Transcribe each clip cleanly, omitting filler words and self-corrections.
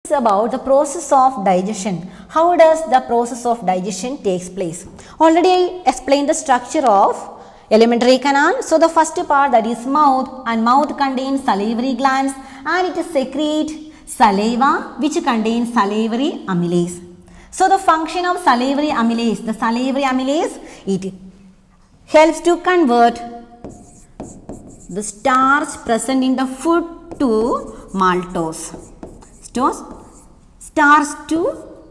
About the process of digestion. How does the process of digestion takes place? Already I explained the structure of alimentary canal. So the first part, that is mouth, and mouth contains salivary glands and it secretes saliva which contains salivary amylase. So the function of salivary amylase, it helps to convert the starch present in the food to maltose. Starch to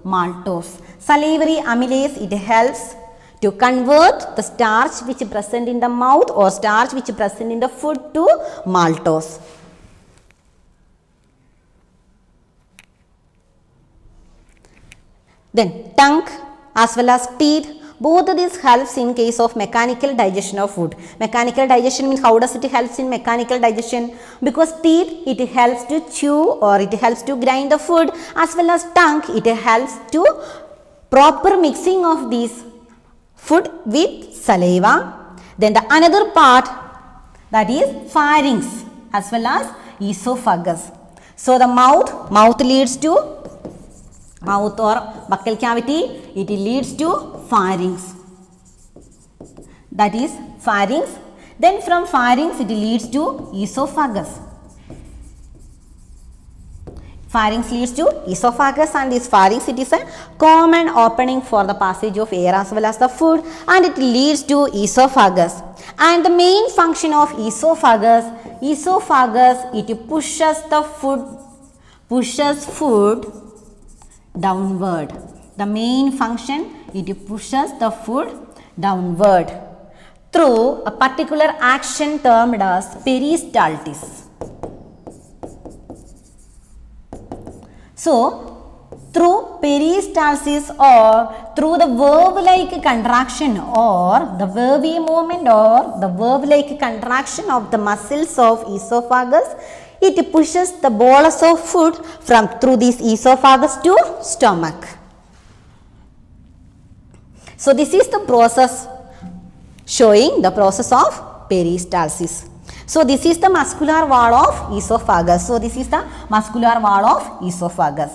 maltose. Salivary amylase, it helps to convert the starch which is present in the mouth or starch which is present in the food to maltose. Then tongue as well as teeth, both of these helps in case of mechanical digestion of food. Mechanical digestion means how does it helps in mechanical digestion? Because teeth, it helps to chew or it helps to grind the food, as well as tongue, it helps to proper mixing of these food with saliva. Then the another part, that is pharynx as well as esophagus. So the mouth leads to mouth or buccal cavity, it leads to pharynx, that is pharynx. Then from pharynx it leads to esophagus. Pharynx leads to esophagus, and this pharynx, it is a common opening for the passage of air as well as the food, and it leads to esophagus. And the main function of esophagus, it pushes food downward. The main function, it pushes the food downward through a particular action termed as peristalsis. So, through peristalsis or through the verve-like contraction or the verve movement or the verve-like contraction of the muscles of esophagus, it pushes the bolus of food from through this esophagus to stomach. So this is the process showing the process of peristalsis. So this is the muscular wall of esophagus. So this is the muscular wall of esophagus.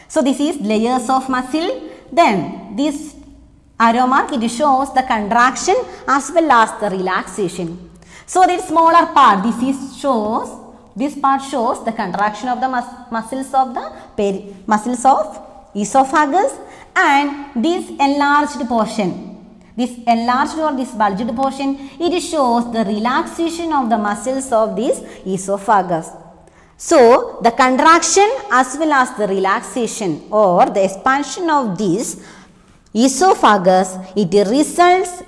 So this is layers of muscle. Then this arrow mark, it shows the contraction as well as the relaxation. So this smaller part, this part shows the contraction of the muscles of the muscles of esophagus, and this enlarged portion, this enlarged or this bulged portion, it shows the relaxation of the muscles of this esophagus. So the contraction as well as the relaxation or the expansion of this esophagus, it results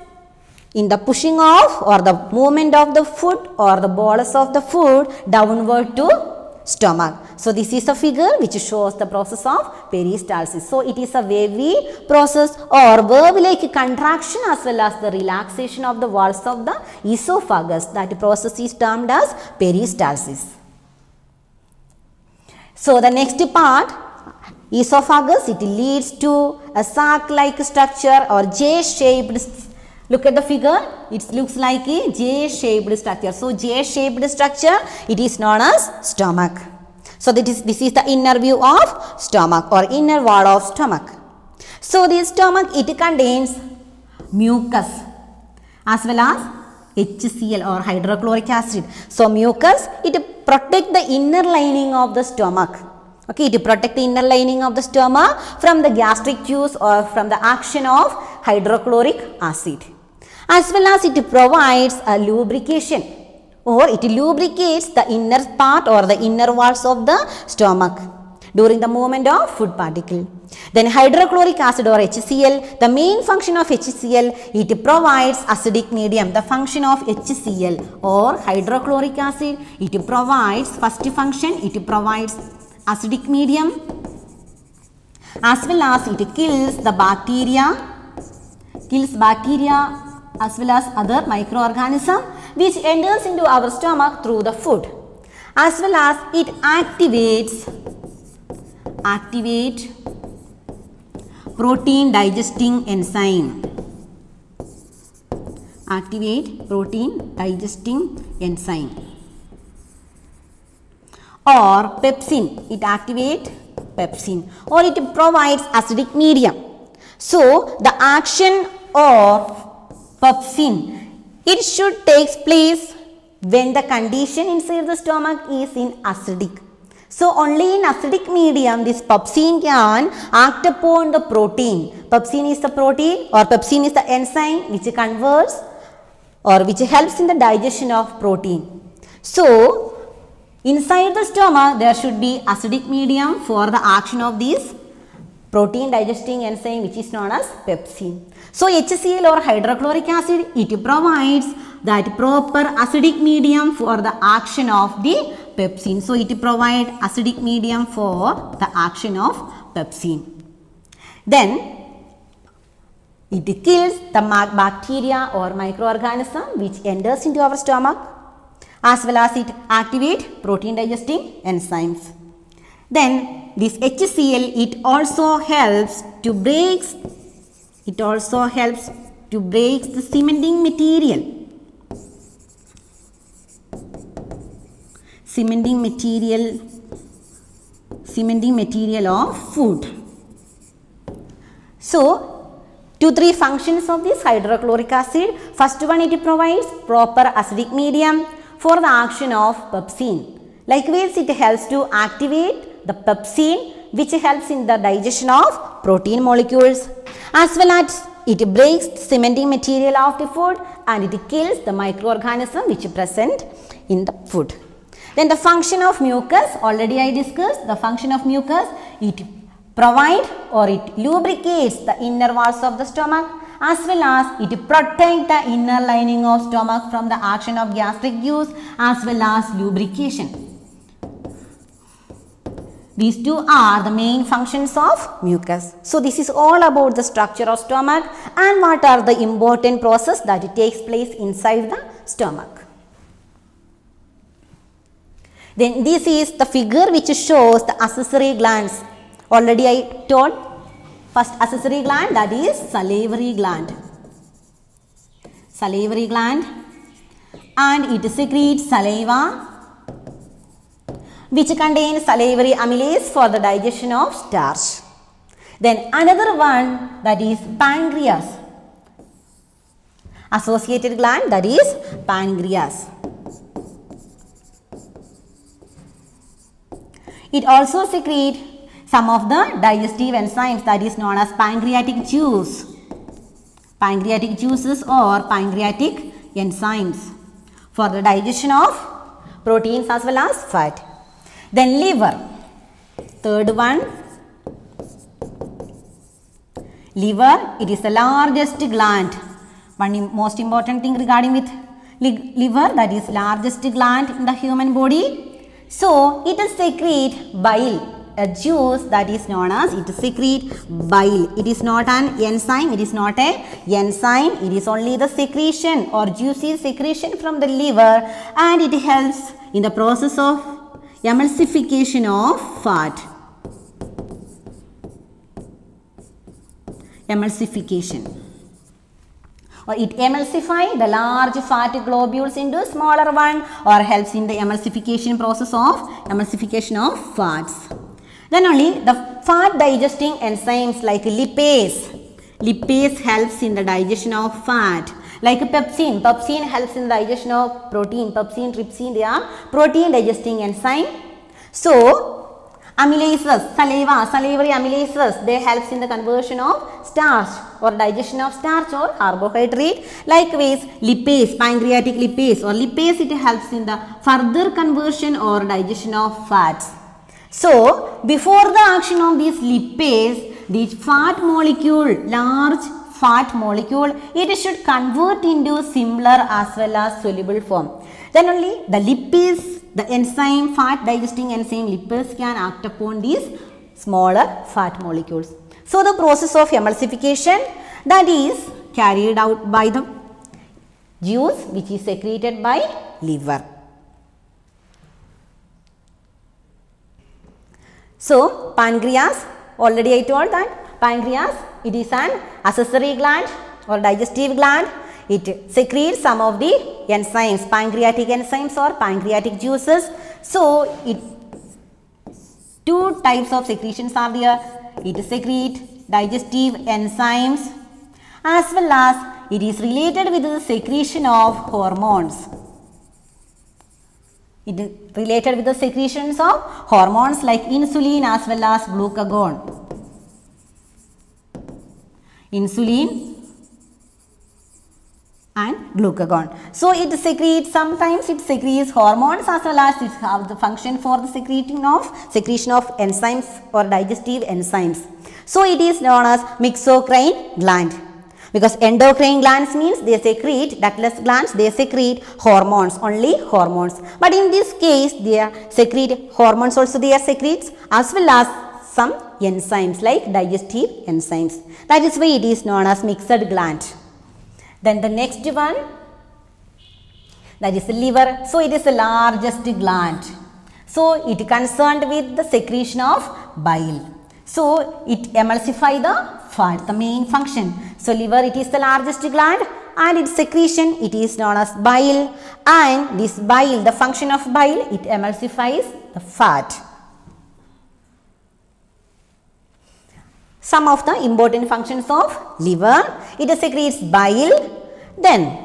in the pushing of or the movement of the food or the bolus of the food downward to stomach. So this is a figure which shows the process of peristalsis. So it is a wavy process or verve-like contraction as well as the relaxation of the walls of the esophagus. That process is termed as peristalsis. So the next part, esophagus, it leads to a sac-like structure or J-shaped. Look at the figure, it looks like a J-shaped structure. So J-shaped structure, it is known as stomach. So this is the inner view of stomach or inner wall of stomach. So the stomach, it contains mucus as well as HCl or hydrochloric acid. So mucus, it protects the inner lining of the stomach. Okay, it protects the inner lining of the stomach from the gastric juice or from the action of hydrochloric acid. As well as it provides a lubrication or it lubricates the inner part or the inner walls of the stomach during the movement of food particle. Then hydrochloric acid or HCl, the main function of HCl, it provides acidic medium. The function of HCl or hydrochloric acid, it provides, first function, it provides acidic medium as well as it kills the bacteria, as well as other microorganisms which enters into our stomach through the food, as well as it activate protein digesting enzyme. Or pepsin, it activate pepsin, or it provides acidic medium. So the action of pepsin, it should take place when the condition inside the stomach is in acidic. So only in acidic medium this pepsin can act upon the protein. Pepsin is the protein, or pepsin is the enzyme which converts or which helps in the digestion of protein. So inside the stomach there should be acidic medium for the action of this protein digesting enzyme which is known as pepsin. So HCl or hydrochloric acid, it provides that proper acidic medium for the action of the pepsin. So it provides acidic medium for the action of pepsin. Then it kills the bacteria or microorganism which enters into our stomach, as well as it activates protein digesting enzymes. Then this HCl, it also helps to break the cementing material of food. So 2-3 functions of this hydrochloric acid. First one, it provides proper acidic medium for the action of pepsin. Likewise, it helps to activate the pepsin which helps in the digestion of protein molecules, as well as it breaks the cementing material of the food and it kills the microorganism which is present in the food. Then the function of mucus, already I discussed the function of mucus. It provides or it lubricates the inner walls of the stomach, as well as it protects the inner lining of stomach from the action of gastric juice as well as lubrication. These two are the main functions of mucus. So this is all about the structure of stomach and what are the important process that it takes place inside the stomach. Then this is the figure which shows the accessory glands. Already I told first accessory gland, that is salivary gland. Salivary gland, and it secretes saliva which contains salivary amylase for the digestion of starch. Then another one, that is pancreas. Associated gland, that is pancreas. It also secretes some of the digestive enzymes, that is known as pancreatic juice. Pancreatic juices or pancreatic enzymes for the digestion of proteins as well as fat. Then liver, third one. Liver, it is the largest gland. One most important thing regarding with liver, that is largest gland in the human body. So it secretes bile, a juice that is known as, it secretes bile. It is not an enzyme, it is not a enzyme, it is only the secretion or juicy secretion from the liver, and it helps in the process of emulsification of fat. Emulsification, or it emulsifies the large fat globules into smaller one, or helps in the emulsification process of fats. Then only the fat digesting enzymes like lipase. Lipase helps in the digestion of fat. Like pepsin, pepsin helps in the digestion of protein. Pepsin, trypsin, they are protein digesting enzyme. So amylases, salivary amylases, they helps in the conversion of starch or digestion of starch or carbohydrate. Likewise, lipase, pancreatic lipase or lipase, it helps in the further conversion or digestion of fats. So before the action of this lipase, this fat molecule, large fat molecule, it should convert into similar as well as soluble form. Then only the lipase, the enzyme, fat digesting enzyme lipase can act upon these smaller fat molecules. So the process of emulsification, that is carried out by the juice which is secreted by liver. So pancreas, already I told that pancreas, it is an accessory gland or digestive gland. It secretes some of the enzymes, pancreatic enzymes or pancreatic juices. So it Two types of secretions are there. It secretes digestive enzymes as well as it is related with the secretion of hormones. It is related with the secretions of hormones like insulin as well as glucagon. Insulin and glucagon. So it secretes, sometimes it secretes hormones as well as it has the function for the secretion of enzymes or digestive enzymes. So it is known as myxocrine gland. Because endocrine glands means they secrete, ductless glands, they secrete hormones, only hormones. But in this case, they secrete hormones also, they secrete as well as some enzymes like digestive enzymes. That is why it is known as mixed gland. Then the next one, that is the liver. So it is the largest gland. So it is concerned with the secretion of bile. So it emulsifies the fat, the main function. So liver, it is the largest gland and its secretion, it is known as bile, and this bile, the function of bile, it emulsifies the fat. Some of the important functions of liver, it secretes bile. Then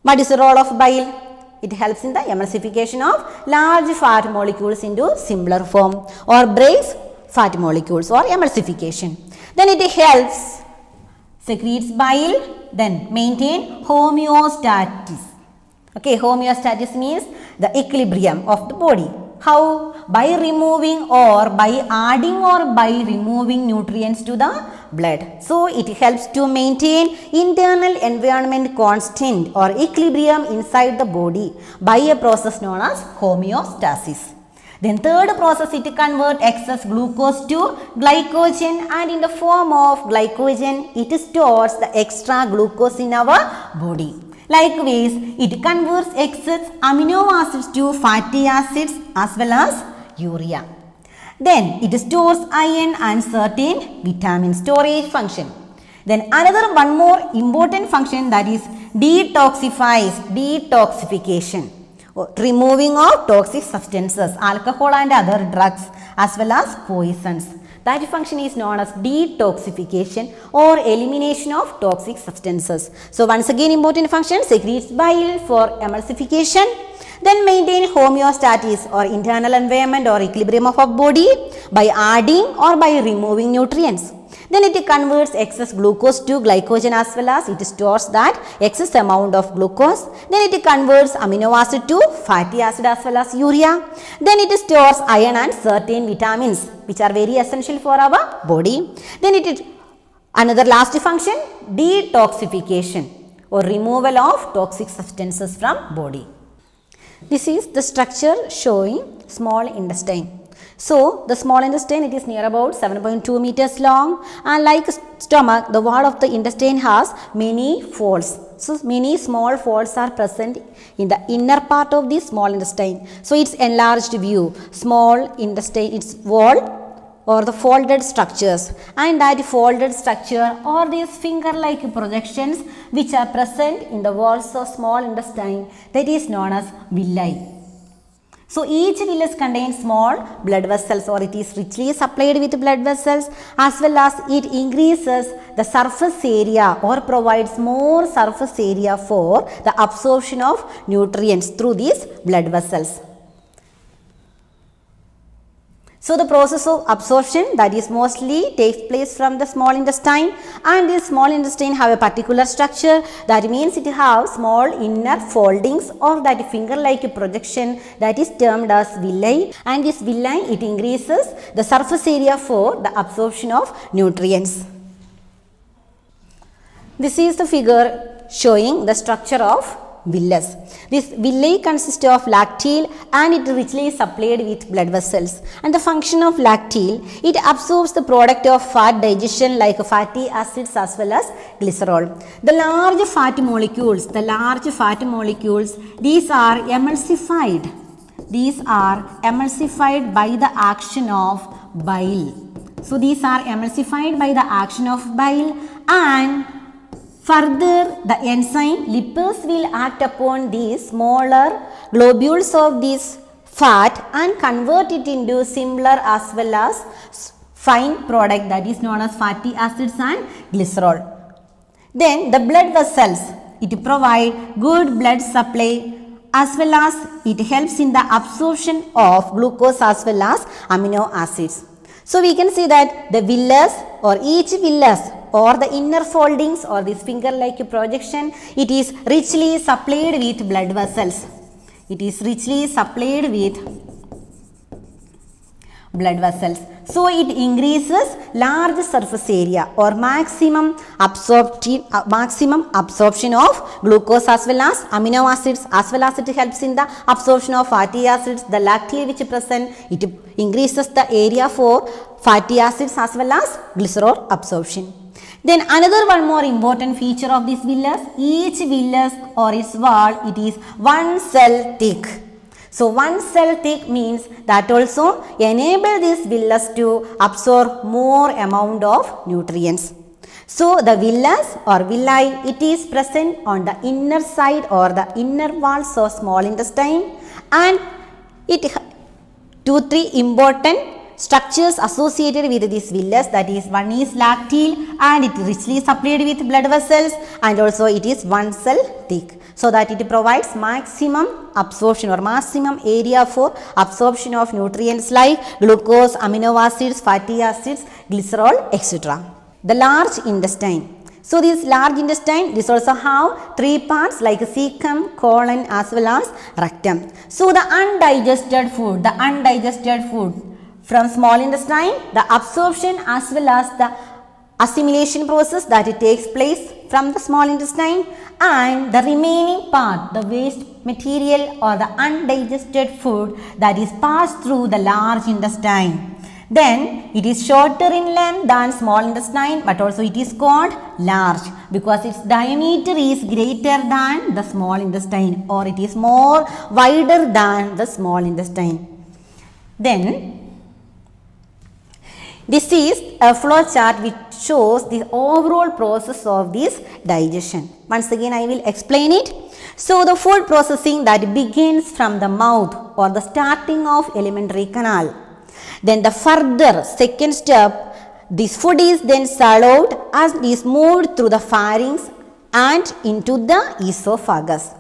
what is the role of bile? It helps in the emulsification of large fat molecules into simpler form or breaks fat molecules or emulsification. Then it helps, secretes bile, then maintain homeostasis. Okay, homeostasis means the equilibrium of the body. How? By removing or by adding or by removing nutrients to the blood. So it helps to maintain internal environment constant or equilibrium inside the body by a process known as homeostasis. Then third process, it converts excess glucose to glycogen, and in the form of glycogen it stores the extra glucose in our body. Likewise, it converts excess amino acids to fatty acids as well as urea. Then it stores iron and certain vitamin storage function. Then another one more important function, that is detoxification. Removing of toxic substances, alcohol and other drugs as well as poisons. That function is known as detoxification or elimination of toxic substances. So once again, important function, secretes bile for emulsification, then maintain homeostasis or internal environment or equilibrium of our body by adding or by removing nutrients. Then it converts excess glucose to glycogen as well as it stores that excess amount of glucose. Then it converts amino acid to fatty acid as well as urea. Then it stores iron and certain vitamins which are very essential for our body. Then it is another last function, detoxification or removal of toxic substances from body. This is the structure showing small intestine. So, the small intestine, it is near about 7.2 meters long, and like stomach, the wall of the intestine has many folds. So, many small folds are present in the inner part of the small intestine. So, its enlarged view, small intestine, its wall or the folded structures, and that folded structure or these finger-like projections which are present in the walls of small intestine, that is known as villi. So, each villus contains small blood vessels, or it is richly supplied with blood vessels, as well as it increases the surface area or provides more surface area for the absorption of nutrients through these blood vessels. So, the process of absorption, that is mostly takes place from the small intestine, and this small intestine have a particular structure, that means it have small inner foldings or that finger-like projection, that is termed as villi, and this villi, it increases the surface area for the absorption of nutrients. This is the figure showing the structure of villus. This villi consists of lacteal and it richly supplied with blood vessels. And the function of lacteal, it absorbs the product of fat digestion like fatty acids as well as glycerol. The large fat molecules, these are emulsified. These are emulsified by the action of bile. So these are emulsified by the action of bile, and further, the enzyme lipase will act upon these smaller globules of these fat and convert it into simpler as well as fine product, that is known as fatty acids and glycerol. Then the blood vessels, it provide good blood supply as well as it helps in the absorption of glucose as well as amino acids. So we can see that the villus or each villus or the inner foldings or this finger like projection, it is richly supplied with blood vessels. It is richly supplied with blood vessels. So it increases large surface area or maximum absorption of glucose as well as amino acids, as well as it helps in the absorption of fatty acids. The lactally which present, it increases the area for fatty acids as well as glycerol absorption. Then another one more important feature of this villus, each villus or its wall, it is one cell thick. So one cell thick means that also enable this villus to absorb more amount of nutrients. So the villus or villi, it is present on the inner side or the inner walls of small intestine, and it 2-3 important structures associated with this villus, that is one is lacteal and it is richly supplied with blood vessels, and also it is one cell thick, so that it provides maximum absorption or maximum area for absorption of nutrients like glucose, amino acids, fatty acids, glycerol, etc. The large intestine. So this large intestine, this also have 3 parts like cecum, colon as well as rectum. So the undigested food from small intestine, the absorption as well as the assimilation process that it takes place from the small intestine, and the remaining part, the waste material or the undigested food that is passed through the large intestine. Then it is shorter in length than small intestine, but also it is called large because its diameter is greater than the small intestine, or it is more wider than the small intestine. Then this is a flow chart which shows the overall process of this digestion. Once again I will explain it. So the food processing that begins from the mouth or the starting of alimentary canal. Then the further second step, this food is then swallowed as it is moved through the pharynx and into the esophagus.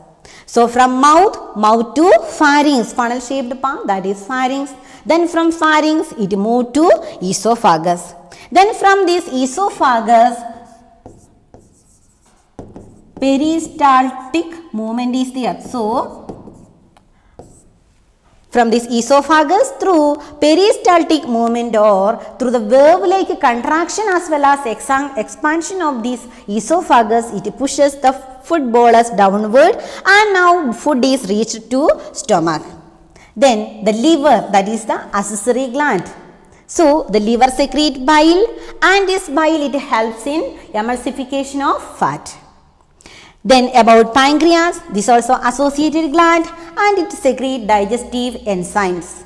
So from mouth to pharynx, funnel shaped part, that is pharynx. Then from pharynx it moved to esophagus. Then from this esophagus, peristaltic movement is there. So from this esophagus through peristaltic movement or through the valve-like contraction as well as expansion of this esophagus, it pushes the food bolus downward and now food is reached to stomach. Then the liver, that is the accessory gland. So the liver secretes bile, and this bile it helps in emulsification of fat. Then about pancreas, this also associated gland and it secretes digestive enzymes.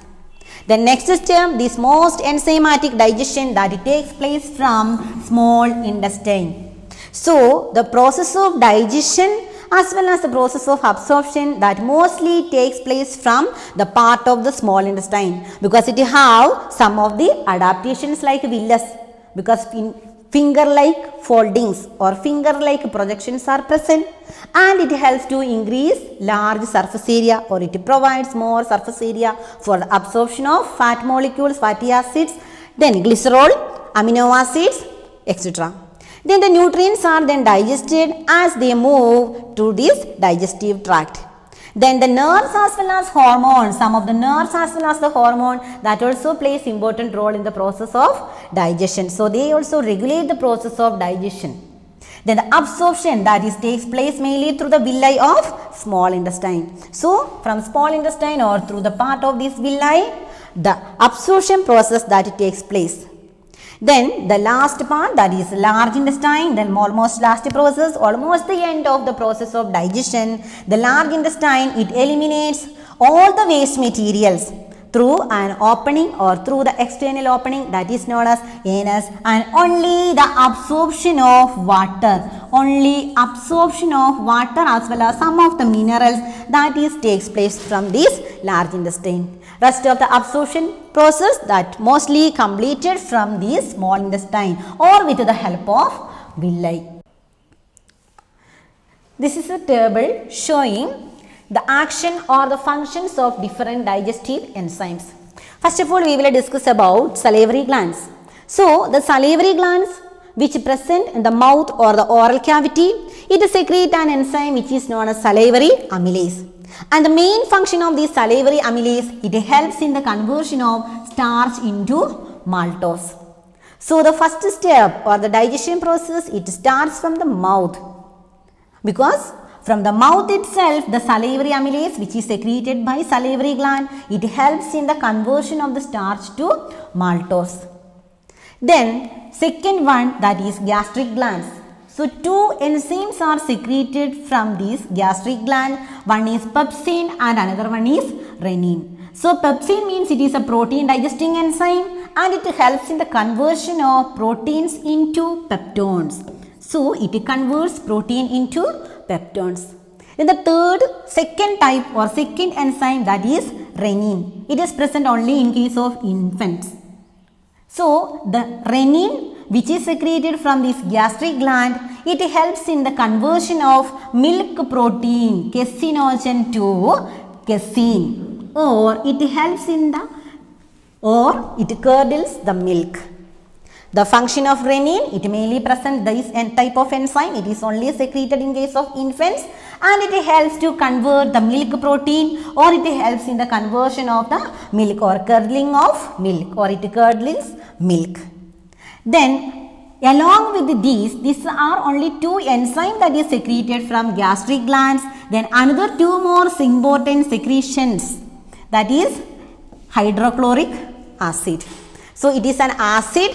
The next step, this most enzymatic digestion that it takes place from small intestine. So the process of digestion as well as the process of absorption that mostly takes place from the part of the small intestine, because it have some of the adaptations like villus, because finger-like foldings or finger-like projections are present, and it helps to increase large surface area, or it provides more surface area for the absorption of fat molecules, fatty acids, then glycerol, amino acids, etc. Then the nutrients are then digested as they move to this digestive tract. Then the nerves as well as hormones, some of the nerves as well as the hormone that also plays important role in the process of digestion. So they also regulate the process of digestion. Then the absorption that is takes place mainly through the villi of small intestine. So from small intestine or through the part of this villi, the absorption process that it takes place. Then the last part, that is large intestine, then almost last process, almost the end of the process of digestion. The large intestine, it eliminates all the waste materials through an opening or through the external opening that is known as anus, and only the absorption of water, only absorption of water as well as some of the minerals that is takes place from this large intestine. Rest of the absorption process that mostly completed from the small intestine or with the help of villi. This is a table showing the action or the functions of different digestive enzymes. First of all, we will discuss about salivary glands. So, the salivary glands which present in the mouth or the oral cavity, it secrete an enzyme which is known as salivary amylase. And the main function of this salivary amylase, it helps in the conversion of starch into maltose. So, the first step or the digestion process, it starts from the mouth. Because from the mouth itself, the salivary amylase which is secreted by salivary gland, it helps in the conversion of the starch to maltose. Then second one, that is gastric glands. So two enzymes are secreted from this gastric gland. One is pepsin and another one is renin. So pepsin means it is a protein digesting enzyme and it helps in the conversion of proteins into peptones. So it converts protein into peptones. Then the second type or second enzyme, that is renin. It is present only in case of infants. So the renin which is secreted from this gastric gland, it helps in the conversion of milk protein caseinogen to casein, or it helps in the, or it curdles the milk. The function of renin, it mainly present this type of enzyme, it is only secreted in case of infants and it helps to convert the milk protein, or it helps in the conversion of the milk or curdling of milk, or it curdles milk. Then along with these are only two enzymes that is secreted from gastric glands. Then another two more important secretions, that is hydrochloric acid. So it is an acid.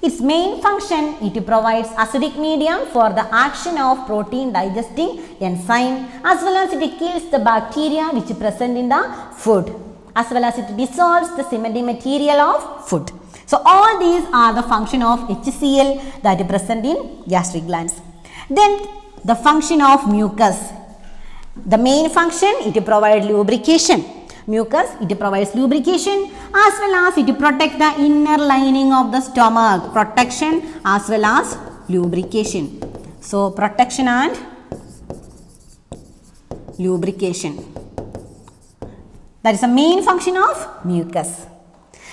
Its main function, it provides acidic medium for the action of protein digesting enzyme, as well as it kills the bacteria which is present in the food, as well as it dissolves the cementing material of food. So all these are the function of HCl that is present in gastric glands. Then the function of mucus. The main function, it provides lubrication. Mucus, it provides lubrication as well as it protects the inner lining of the stomach. Protection as well as lubrication. So protection and lubrication. That is the main function of mucus.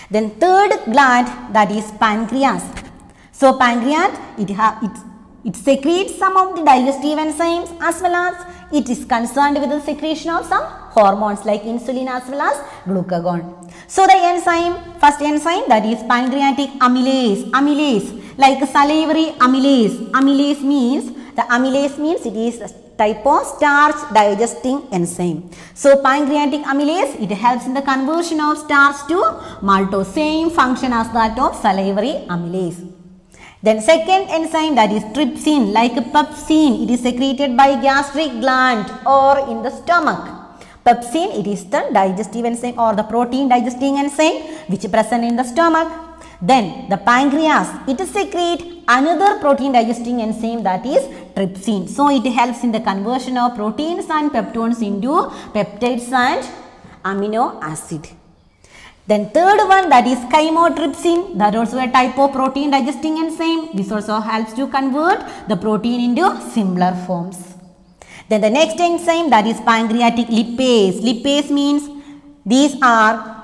Then third gland, that is pancreas. So pancreas, it secretes some of the digestive enzymes as well as it is concerned with the secretion of some hormones like insulin as well as glucagon. So the enzyme, first enzyme, that is pancreatic amylase, like salivary amylase. Amylase means it is a type of starch digesting enzyme. So pancreatic amylase, it helps in the conversion of starch to maltose, same function as that of salivary amylase. Then second enzyme, that is trypsin, like pepsin, it is secreted by gastric gland or in the stomach. Pepsin, it is the digestive enzyme or the protein digesting enzyme which is present in the stomach. Then the pancreas, it secretes another protein digesting enzyme, that is trypsin. So it helps in the conversion of proteins and peptones into peptides and amino acid. Then third one, that is chymotrypsin, that also a type of protein digesting enzyme. This also helps to convert the protein into simpler forms. Then the next enzyme, that is pancreatic lipase. Lipase means these are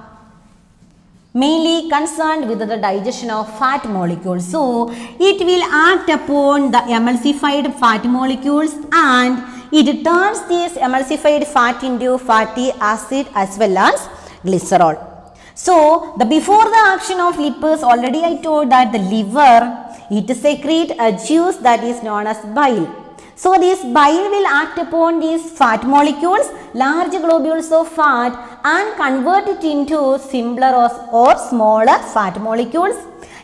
mainly concerned with the digestion of fat molecules. So it will act upon the emulsified fat molecules and it turns this emulsified fat into fatty acid as well as glycerol. So before the action of lipase, already I told that the liver, it secretes a juice that is known as bile. So this bile will act upon these fat molecules, large globules of fat, and convert it into simpler or smaller fat molecules.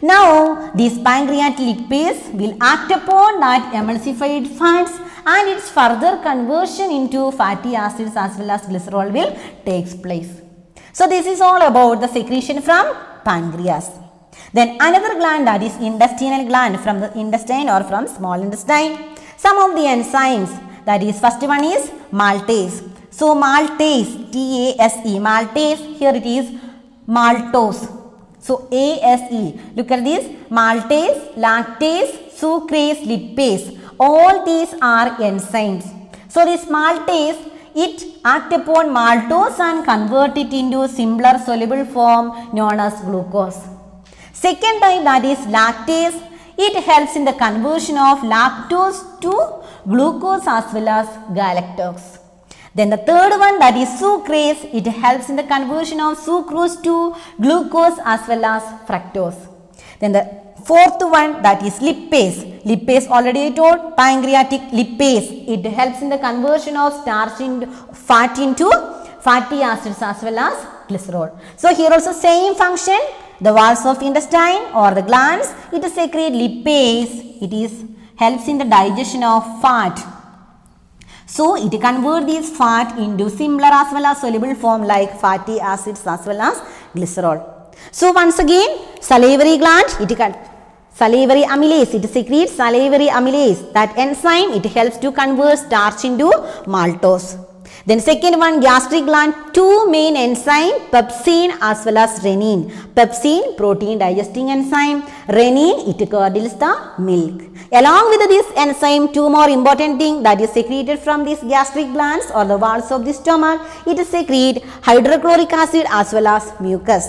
Now this pancreatic lipase will act upon that emulsified fats and its further conversion into fatty acids as well as glycerol will takes place. So this is all about the secretion from pancreas. Then another gland, that is intestinal gland, from the intestine or from small intestine. Some of the enzymes, that is first one is maltase. So maltase, T-A-S-E, maltase, here it is maltose. So ASE, look at this, maltase, lactase, sucrase, lipase, all these are enzymes. So this maltase, it act upon maltose and convert it into simpler soluble form known as glucose. Second type, that is lactase, it helps in the conversion of lactose to glucose as well as galactose. Then the third one, that is sucrase, it helps in the conversion of sucrose to glucose as well as fructose. Then the fourth one, that is lipase. Lipase already I told, pancreatic lipase, it helps in the conversion of starch into fat into fatty acids as well as glycerol. So here also same function, the walls of intestine or the glands, it secrete lipase, it is helps in the digestion of fat. So it converts this fat into similar as well as soluble form like fatty acids as well as glycerol. So once again, salivary gland, salivary amylase, it secretes salivary amylase. That enzyme, it helps to convert starch into maltose. Then second one, gastric gland, two main enzymes, pepsin as well as renin. Pepsin, protein digesting enzyme. Renin, it curdles the milk. Along with this enzyme, two more important things that is secreted from these gastric glands or the walls of the stomach, it secretes hydrochloric acid as well as mucus.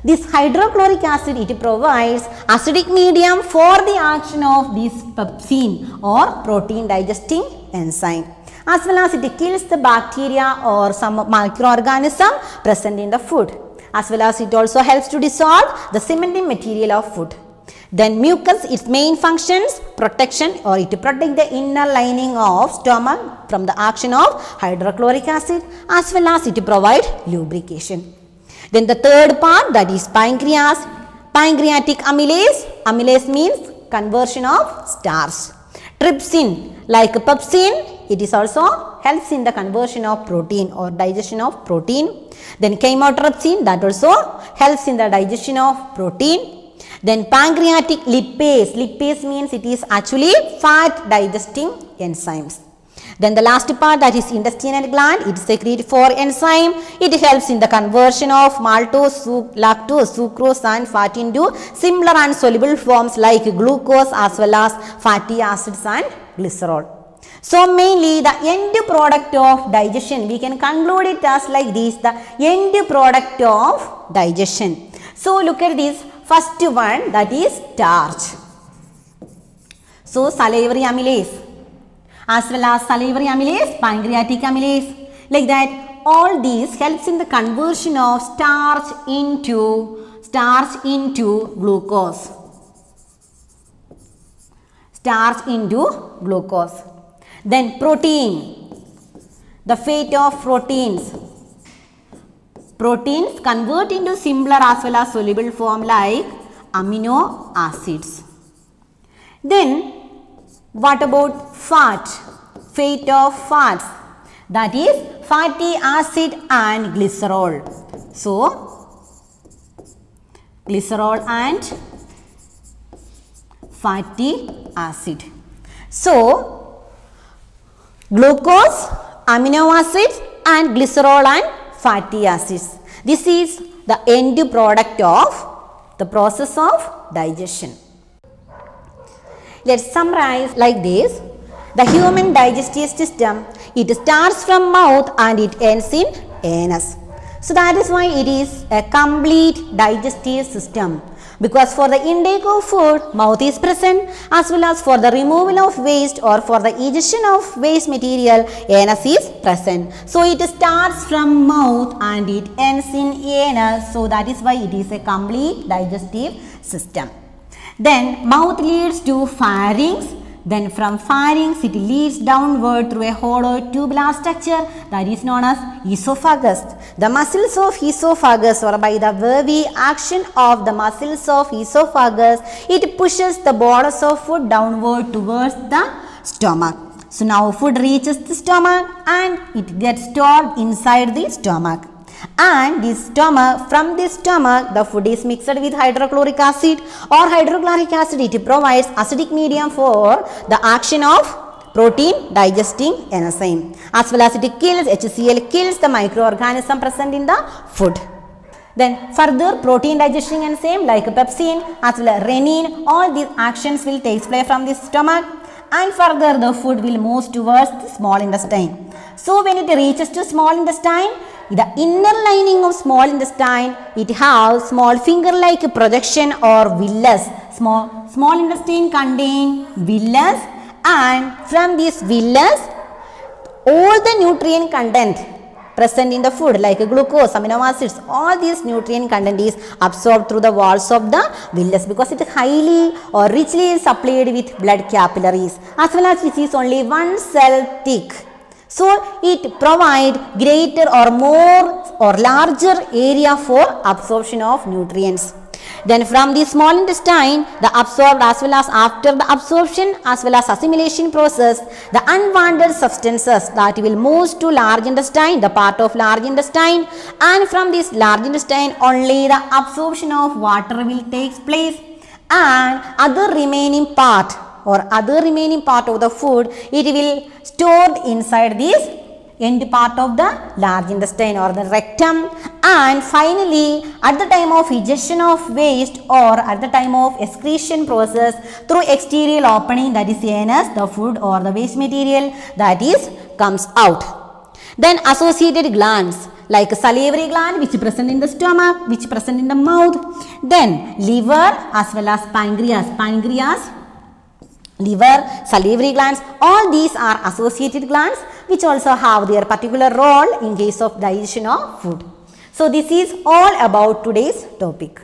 This hydrochloric acid, it provides acidic medium for the action of this pepsin or protein digesting enzyme, as well as it kills the bacteria or some microorganism present in the food, as well as it also helps to dissolve the cementing material of food. Then mucus, its main functions, protection, or it protect the inner lining of stomach from the action of hydrochloric acid, as well as it provide lubrication. Then the third part, that is pancreas, pancreatic amylase. Amylase means conversion of starch. Trypsin, like pepsin, it is also helps in the conversion of protein or digestion of protein. Then chymotrypsin, that also helps in the digestion of protein. Then pancreatic lipase, lipase means it is actually fat digesting enzymes. Then the last part, that is intestinal gland, it secretes 4 enzymes. It helps in the conversion of maltose, lactose, sucrose and fat into similar and soluble forms like glucose as well as fatty acids and glycerol. So mainly the end product of digestion, we can conclude it as like this, the end product of digestion. So look at this, first one, that is starch. So salivary amylase, as well as salivary amylase, pancreatic amylase, like that, all these helps in the conversion of starch into glucose. Starch into glucose. Then protein, the fate of proteins. Proteins convert into similar as well as soluble form like amino acids. Then what about fat? Fate of fats, that is fatty acid and glycerol. So glycerol and fatty acid. So glucose, amino acids and glycerol and fatty acids. This is the end product of the process of digestion. Let's summarize like this. The human digestive system, it starts from mouth and it ends in anus. So that is why it is a complete digestive system. Because for the intake of food, mouth is present, as well as for the removal of waste or for the ejection of waste material, anus is present. So it starts from mouth and it ends in anus. So that is why it is a complete digestive system. Then mouth leads to pharynx. Then from pharynx it leads downward through a hollow tubular structure that is known as esophagus. The muscles of esophagus, or by the Vervi action of the muscles of esophagus, it pushes the bolus of food downward towards the stomach. So now food reaches the stomach and it gets stored inside the stomach. And this stomach, from this stomach, the food is mixed with hydrochloric acid or hydrochloric acid. It provides acidic medium for the action of protein digesting enzyme. As well as it kills, HCl kills the microorganism present in the food. Then further protein digesting enzyme like pepsin as well as renin, all these actions will take place from the stomach, and further the food will move towards the small intestine. So when it reaches to small intestine, the inner lining of small intestine, it has small finger-like projection or villus. Small intestine contain villus, and from this villus, all the nutrient content present in the food like glucose, amino acids, all these nutrient content is absorbed through the walls of the villus because it is highly or richly supplied with blood capillaries, as well as it is only one cell thick. So it provides greater or more or larger area for absorption of nutrients. Then from the small intestine, the absorbed as well as after the absorption as well as assimilation process, the unwanted substances that will move to large intestine, the part of large intestine, and from this large intestine only the absorption of water will take place, and other remaining part of the food, it will stored inside this end part of the large intestine or the rectum, and finally at the time of egestion of waste or at the time of excretion process through exterior opening, that is anus, the food or the waste material that is comes out. Then associated glands like salivary gland which present in the stomach, which present in the mouth, then liver as well as pancreas, liver, salivary glands, all these are associated glands which also have their particular role in case of digestion of food. So this is all about today's topic.